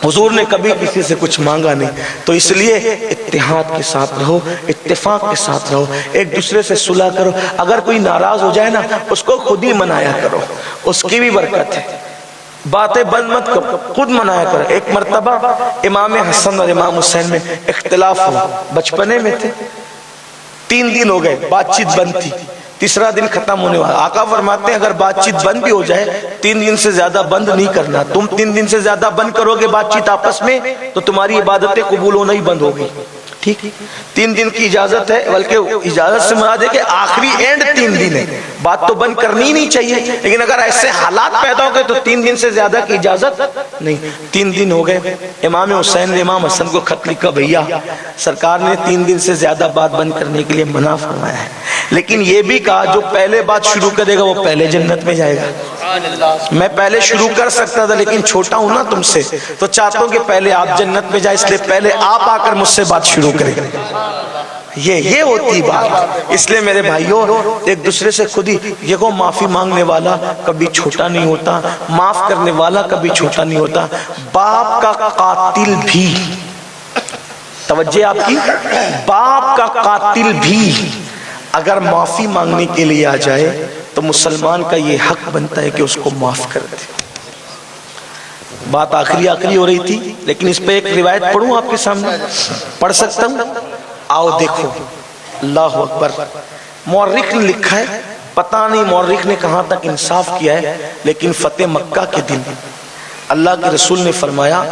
حضور نے کبھی کسی سے کچھ مانگا نہیں. تو اس لیے اتحاد کے ساتھ رہو، اتفاق کے ساتھ رہو، ایک دوسرے سے صلح کرو. اگر کوئی ناراض ہو جائے نا اس کو خود ہی منایا کرو، اس کی بھی برکت ہے. باتیں بند مت کرو، خود منایا کرو. ایک مرتبہ امام حسن اور امام حسین میں اختلاف ہوا، بچپنے میں تھے، 3 دن ہو گئے بات چیت بند تھی، تیسرا دن ختم ہونے والا. آقا فرماتے ہیں اگر بات چیت بند بھی ہو جائے 3 دن سے زیادہ بند نہیں کرنا. تم 3 دن سے زیادہ بند کرو گے بات چیت آپس میں تو تمہاری عبادتیں قبول ہونا ہی بند ہوگی. ٹھیک، 3 دن کی اجازت ہے، بلکہ اجازت سے مراد ہے کہ آخری اینڈ 3 دن ہے. بات تو بند کرنی ہی نہیں چاہیے، لیکن اگر ایسے حالات پیدا ہو گئے تو 3 دن سے زیادہ کی اجازت نہیں. 3 دن ہو گئے. امام حسین نے امام حسن کو خط لکھا، بھیا سرکار نے 3 دن سے زیادہ بات بند کرنے کے لیے منع فرمایا ہے، لیکن یہ بھی کہا جو پہلے بات شروع کرے گا وہ پہلے جنت میں جائے گا. میں پہلے شروع کر سکتا تھا لیکن چھوٹا ہوں نا تم سے، تو چاہتا ہوں کہ پہلے آپ جنت میں جائیں، اس لیے پہلے آپ آ کر مجھ سے بات شروع کریں. یہ ہوتی بات. اس لیے میرے بھائیوں ایک دوسرے سے خود ہی دیکھو، معافی مانگنے والا کبھی چھوٹا نہیں ہوتا، معاف کرنے والا کبھی چھوٹا نہیں ہوتا. باپ کا قاتل بھی، توجہ آپ کی، باپ کا قاتل بھی اگر معافی مانگنے کے لیے آ جائے تو مسلمان کا یہ حق بنتا ہے کہ اس کو معاف کر دے. بات آخری ہو رہی تھی لیکن اس پہ ایک روایت پڑھوں آپ کے سامنے، پڑھ سکتا ہوں؟ آؤ دیکھو. اللہ اکبر. مورخ نے لکھا ہے، پتہ نہیں مورخ نے کہاں تک انصاف کیا ہے، لیکن فتح مکہ کے دن اللہ کے رسول نے فرمایا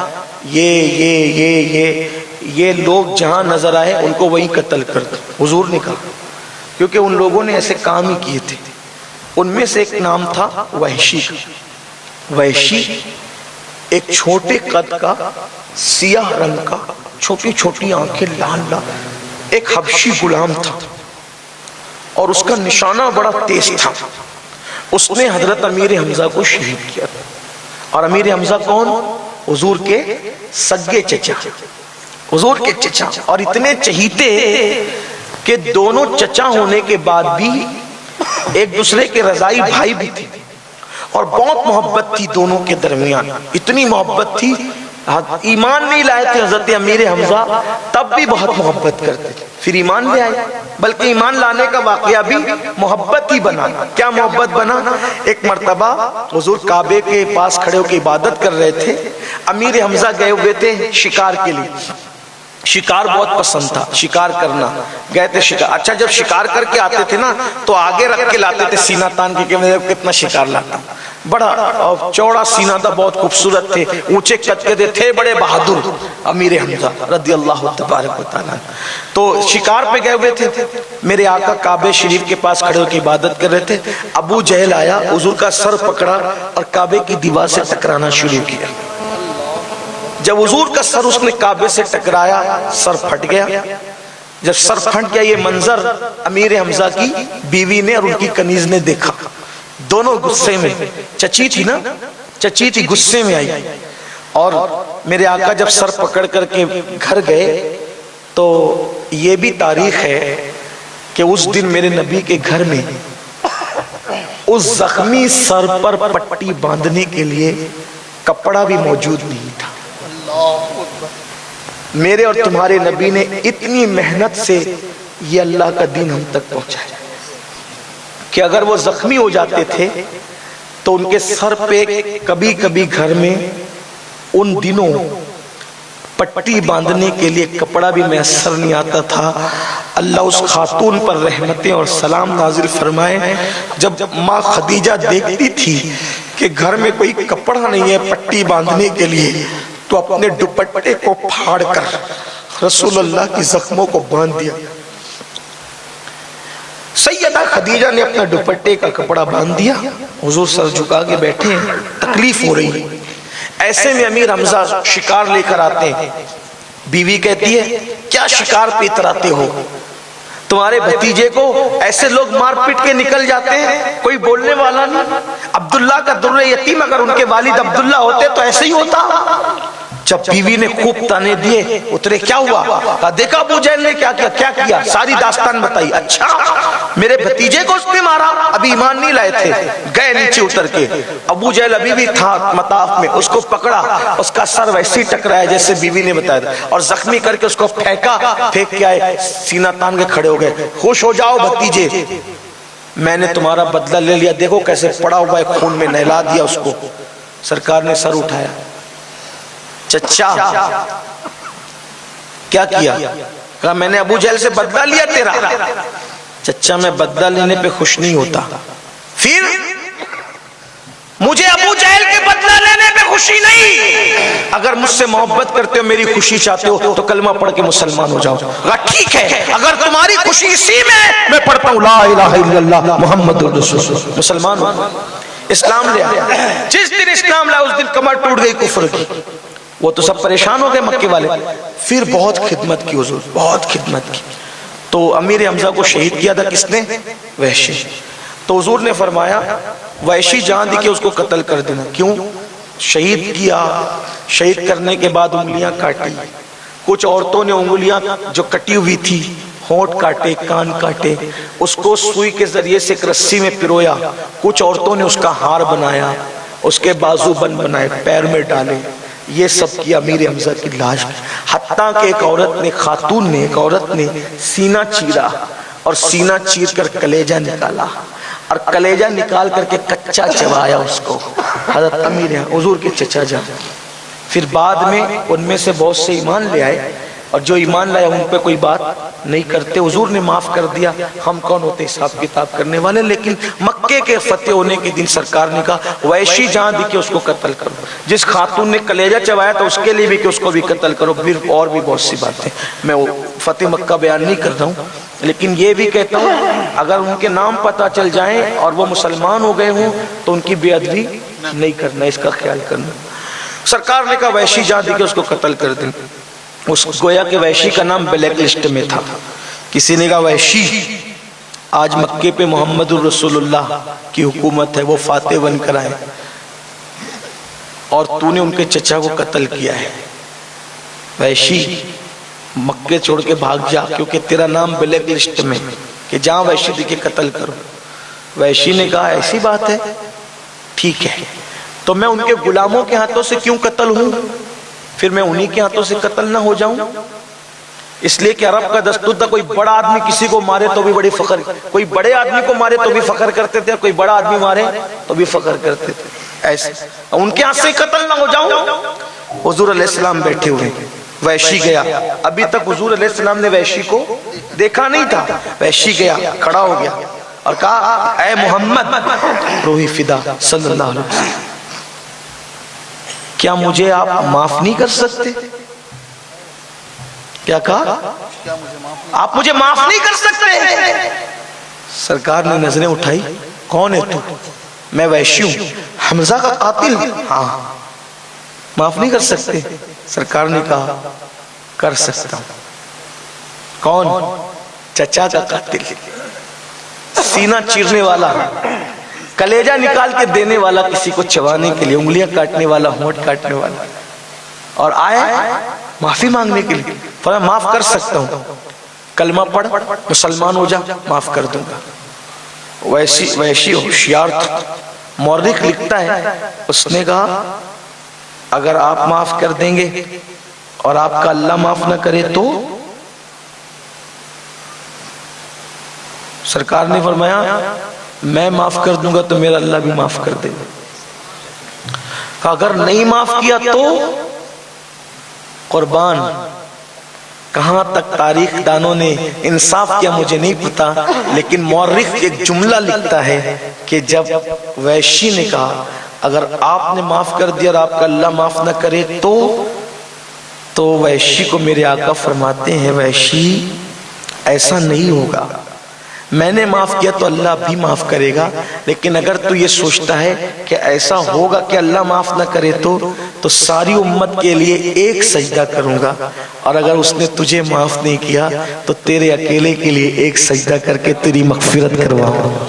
یہ لوگ جہاں نظر آئے ان کو وہی قتل کر دو. حضور نے کہا کیونکہ ان لوگوں نے ایسے کام ہی کیے تھے. ان میں سے ایک نام تھا وحشی. وحشی ایک چھوٹے قد کا، سیاہ رنگ کا، چھوٹی چھوٹی آنکھیں، لال لال، ایک حبشی غلام تھا اور اس کا نشانہ بڑا تیز تھا. اس نے حضرت امیر حمزہ کو شہید کیا تھا. اور امیر حمزہ کون؟ حضور کے سگے چچا، حضور کے چچا. اور اتنے چہیتے کہ دونوں چچا ہونے کے بعد بھی ایک دوسرے کے رضائی بھائی بھی تھے اور بہت محبت تھی دونوں کے درمیان. اتنی محبت تھی، ایمان نہیں لائے تھے حضرت امیر حمزہ تب بھی بہت محبت کرتے تھے، پھر ایمان لے آئے، بلکہ ایمان لانے کا واقعہ بھی محبت ہی بنا. کیا محبت بنا؟ ایک مرتبہ حضور کعبے کے پاس کھڑے ہو کے عبادت کر رہے تھے. امیر حمزہ گئے ہوئے تھے شکار کے لیے، شکار بہت پسند تھا، شکار کرنا گئے تھے شکار. اچھا جب شکار کر کے آتے تھے نا تو آگے رکھ کے لاتے تھے سینہ تان کے، کہ میں کتنا شکار لاتا ہوں. بڑا چوڑا سینہ تھا، بہت خوبصورت تھے، اونچے قد کے تھے، بڑے بہادر امیر حمزہ رضی اللہ تبارک و تعالیٰ. تو شکار پہ گئے ہوئے تھے. میرے آقا کعبے شریف کے پاس کھڑے ہو کے عبادت کر رہے تھے. ابو جہل آیا، حضور کا سر پکڑا اور کعبے کی دیوار سے ٹکرانا شروع کیا. جب حضور کا سر اس نے کعبے سے ٹکرایا سر پھٹ گیا. جب سر پھٹ گیا یہ منظر امیر حمزہ کی بیوی نے اور ان کی کنیز نے دیکھا. دونوں غصے میں، چچی تھی نا، چچی تھی، غصے میں آئی. اور میرے آقا جب سر پکڑ کر کے گھر گئے تو یہ بھی تاریخ ہے کہ اس دن میرے نبی کے گھر میں اس زخمی سر پر پٹی باندھنے کے لیے کپڑا بھی موجود نہیں تھا. میرے اور تمہارے نبی نے اتنی محنت سے یہ اللہ کا دین ہم تک پہنچایا کہ اگر وہ زخمی ہو جاتے تھے تو ان کے سر پہ کبھی کبھی گھر میں ان دنوں پٹی باندھنے کے لیے کپڑا بھی میسر نہیں آتا تھا. اللہ اس خاتون پر رحمتیں اور سلام نازل فرمائے. جب ماں خدیجہ دیکھتی تھی کہ گھر میں کوئی کپڑا نہیں ہے پٹی باندھنے کے لیے تو اپنے دوپٹے کو پھاڑ کر رسول اللہ کی زخموں کو باندھ دیا. سیدہ خدیجہ نے اپنا دوپٹے کا کپڑا باندھ دیا. حضور سر جھکا کے بیٹھے ہیں، تکلیف ہو رہی ہے. ایسے میں امیر حمزہ شکار لے کر آتے ہیں. بیوی کہتی ہے کیا شکار پہ اتراتے ہو؟ تمہارے بھتیجے کو ایسے لوگ مار پیٹ کے نکل جاتے ہیں، کوئی بولنے والا نہیں. عبداللہ کا در یتیم اگر ان کے والد عبداللہ ہوتے تو ایسے ہی ہوتا. جب بیوی نے خوب تانے دیے اترے، کیا ہوا؟ کہا دیکھا ابو جہل نے کیا کیا؟ کیا کیا؟ ساری داستان بتائی۔ اچھا میرے بھتیجے کو اس نے مارا، ابھی ایمان نہیں لائے تھے، گئے نیچے اتر کے، ابو جہل ابھی بھی تھا مطاف میں، اس کو پکڑا، اس کا سر ویسے ٹکرایا جیسے بیوی نے بتایا تھا، اور زخمی کر کے اس کو پھینکا، پھینک کے آئے، سینہ تان کے کھڑے ہو گئے، خوش ہو جاؤ بھتیجے، میں نے تمہارا بدلہ لے لیا، دیکھو کیسے پڑا ہوا ہے خون میں، نہلا دیا اس کو۔ سرکار نے سر اٹھایا، چچا کیا کیا؟ کہا میں نے ابو جہل سے بدلہ لیا تیرا۔ چچا میں بدلہ لینے پہ خوش نہیں ہوتا، پھر مجھے ابو جہل کے بدلہ لینے پہ خوشی نہیں، اگر مجھ سے محبت کرتے ہو، میری خوشی چاہتے ہو تو کلمہ پڑھ کے مسلمان ہو جاؤ۔ کہا ٹھیک ہے، اگر تمہاری خوشی اسی میں پڑھتا ہوں لا الہ الا اللہ محمد رسول اللہ، مسلمان ہو، اسلام لے آیا۔ جس دن اسلام لایا اس دن کمر ٹوٹ گئی کفر کی، وہ تو سب پریشان ہو گئے مکے والے۔ پھر بہت خدمت کی حضور، بہت خدمت کی۔ تو امیر حمزہ کو شہید کیا تھا کس نے؟ وحشی۔ تو حضور نے فرمایا وحشی جان دی کہ اس کو قتل کر دینا۔ کیوں؟ شہید کیا، شہید کرنے کے بعد انگلیاں کاٹی، کچھ عورتوں نے انگلیاں جو کٹی ہوئی تھی، ہونٹ کاٹے، کان کاٹے، اس کو سوئی کے ذریعے سے ایک رسی میں پرویا، کچھ عورتوں نے اس کا ہار بنایا، اس کے بازو بند بنائے، پیر میں ڈالے، یہ سب کی امیر حمزہ کی لاش۔ حتیٰ کہ ایک عورت نے سینہ چیرا، اور سینہ چیر کر کلیجہ نکالا، اور کلیجہ نکال کر کے کچا چبایا اس کو، حضرت امیر حضور کے چچا جان۔ پھر بعد میں ان میں سے بہت سے ایمان لے آئے، اور جو ایمان لائے ان پہ کوئی بات نہیں کرتے، حضور نے معاف کر دیا۔ ہم کون ہوتے حساب کتاب کرنے والے؟ لیکن مکے کے فتح ہونے کے دن سرکار نے کہا وحشی جان دی کہ اس کو قتل کرو، جس خاتون نے کلیجہ چبایا تھا اس کے لیے بھی کہ اس کو بھی قتل کرو۔ پھر اور بھی بہت سی باتیں، میں وہ فتح مکہ بیان نہیں کر رہا ہوں، لیکن یہ بھی کہتا ہوں اگر ان کے نام پتہ چل جائیں اور وہ مسلمان ہو گئے ہوں تو ان کی بے ادبی نہیں کرنا، اس کا خیال کرنا۔ سرکار نے کہا وحشی جان دی کہ اس کو قتل کر دیں۔ اس گویا کہ وحشی کا نام بلیک لسٹ میں تھا۔ کسی نے کہا وحشی آج مکے پہ محمد الرسول اللہ کی حکومت ہے، وہ فاتح بن کر آئے، اور تو نے ان کے چچا کو قتل کیا ہے، وحشی مکے چھوڑ کے بھاگ جا، کیونکہ تیرا نام بلیک لسٹ میں، کہ جہاں وحشی دیکھے قتل کرو۔ وحشی نے کہا ایسی بات ہے، ٹھیک ہے، تو میں ان کے غلاموں کے ہاتھوں سے کیوں قتل ہوں؟ پھر میں انہی کے ہاتھوں سے قتل نہ ہو جاؤں؟ اس لیے کہ عرب کا دستور تھا کوئی بڑا آدمی کسی کو مارے تو بھی بڑی فخر، کوئی بڑے آدمی کو مارے تو بھی فخر کرتے تھے، کوئی بڑا آدمی مارے تو بھی فخر کرتے تھے، ایسے ان کے ہاتھ سے قتل نہ ہو جاؤں۔ حضور علیہ السلام بیٹھے ہوئے، وحشی گیا، ابھی تک حضور علیہ السلام نے وحشی کو دیکھا نہیں تھا، وحشی گیا، کھڑا ہو گیا اور کہا اے محمد روحی فدا صلی اللہ علیہ وسلم، کیا مجھے آپ معاف نہیں کر سکتے؟ کیا کہا؟ آپ مجھے معاف نہیں کر سکتے؟ سرکار نے نظریں اٹھائی، کون ہے تو؟ میں وحشی ہوں، حمزہ کا قاتل۔ ہاں، معاف نہیں کر سکتے؟ سرکار نے کہا کر سکتا ہوں۔ کون؟ چچا کا قاتل، سینہ چیرنے والا، کلیجہ نکال کے دینے والا، کسی کو چبانے کے لیے، انگلیاں کاٹنے والا، ہونٹ کاٹنے والا، اور آئے معافی مانگنے کے لیے۔ فرمایا معاف کر سکتا ہوں، کلمہ پڑھ مسلمان ہو جا، معاف کر دوں گا۔ وحشی ہوشیار تھا، مورخ لکھتا ہے، اس نے کہا اگر آپ معاف کر دیں گے اور آپ کا اللہ معاف نہ کرے تو؟ سرکار نے فرمایا میں معاف کر دوں گا تو میرا اللہ بھی معاف کر دے گا، اگر نہیں معاف کیا تو؟ قربان کہاں تک تاریخ دانوں نے انصاف کیا مجھے نہیں پتا، لیکن مورخ ایک جملہ لکھتا ہے کہ جب وحشی نے کہا اگر آپ نے معاف کر دیا اور آپ کا اللہ معاف نہ کرے تو وحشی کو میرے آقا فرماتے ہیں وحشی ایسا نہیں ہوگا، میں نے معاف کیا تو اللہ بھی معاف کرے گا، لیکن اگر تو یہ سوچتا ہے کہ ایسا ہوگا کہ اللہ معاف نہ کرے تو ساری امت کے لیے ایک سجدہ کروں گا، اور اگر اس نے تجھے معاف نہیں کیا تو تیرے اکیلے کے لیے ایک سجدہ کر کے تیری مغفرت کرواؤں گا۔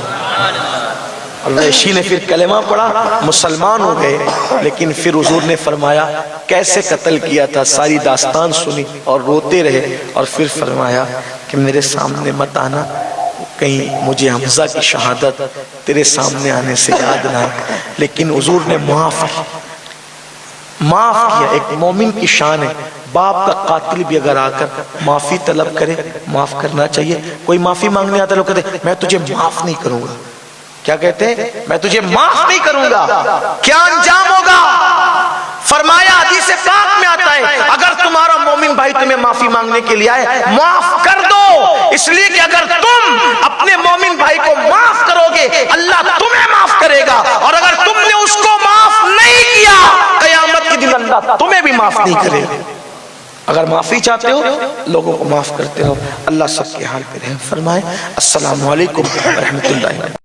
وحشی نے پھر کلمہ پڑھا، مسلمان ہو گئے، لیکن پھر حضور نے فرمایا کیسے قتل کیا تھا، ساری داستان سنی اور روتے رہے، اور پھر فرمایا کہ میرے سامنے مت آنا، کہیں مجھے حمزہ کی شہادت تیرے سامنے آنے سے یاد نہ آئے۔ لیکن حضور نے معاف کیا۔ ایک مومن کی شان ہے، باپ کا قاتل بھی اگر آ کر معافی طلب کرے، معاف کرنا چاہیے۔ کوئی معافی مانگنے آتا ہے، لوگ کہتے ہیں میں تجھے معاف نہیں کروں گا۔ کیا کہتے ہیں؟ میں تجھے معاف نہیں کروں گا۔ کیا انجام ہوگا؟ فرمایا حدیث پاک میں آتا ہے اگر تمہارا مومن بھائی تمہیں معافی مانگنے کے لیے آئے، معاف کر دو، اس لیے کہ اگر تم اپنے مومن بھائی کو معاف کرو گے اللہ تمہیں معاف کرے گا، اور اگر تم نے اس کو معاف نہیں کیا قیامت کے دن اللہ تمہیں بھی معاف نہیں کرے گا۔ اگر معافی چاہتے ہو لوگوں کو معاف کرتے ہو۔ اللہ سب کے حال پہ رحم فرمائے۔ السلام علیکم ورحمۃ اللہ۔